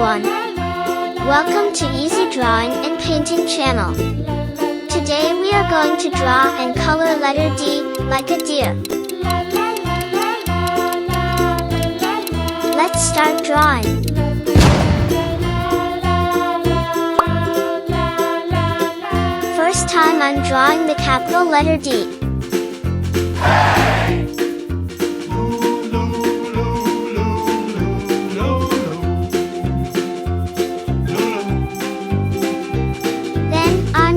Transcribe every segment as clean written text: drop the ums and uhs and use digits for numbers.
everyone! Welcome to Easy Drawing and Painting channel. Today we are going to draw and color letter D, like a deer. Let's start drawing. First time I'm drawing the capital letter D.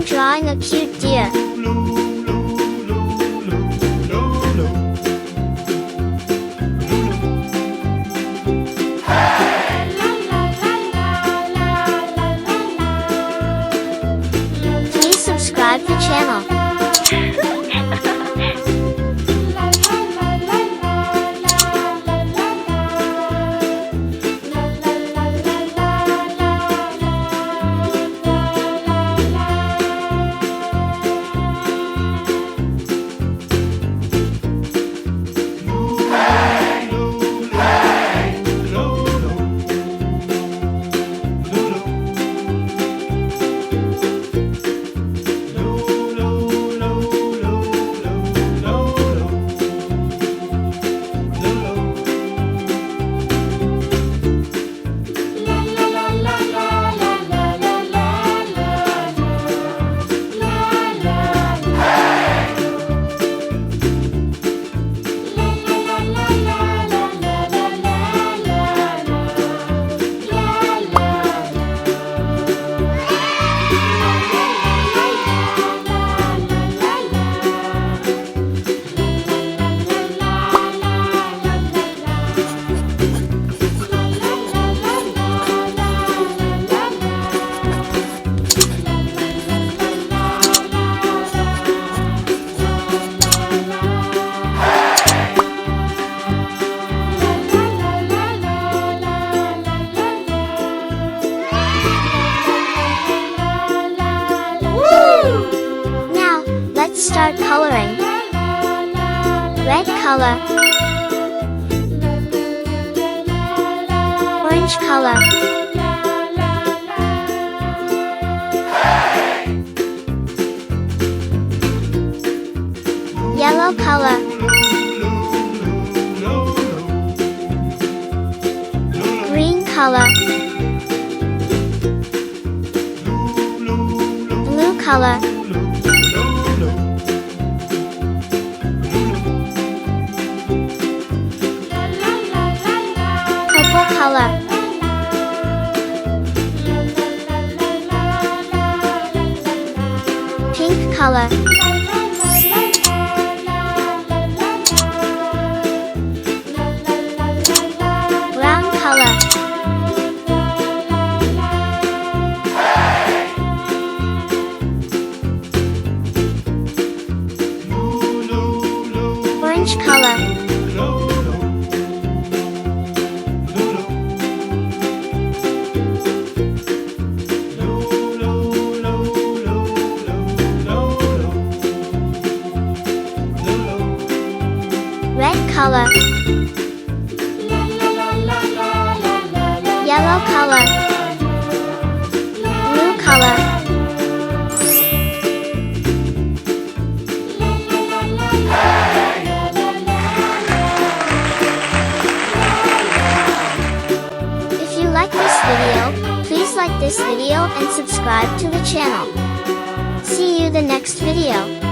Drawing a cute deer. Please subscribe the channel. Start coloring. Red color, orange color, yellow color, green color, blue color, color, pink color, brown color, orange color, color, yellow color, blue color, if you like this video, please like this video and subscribe to the channel. See you the next video.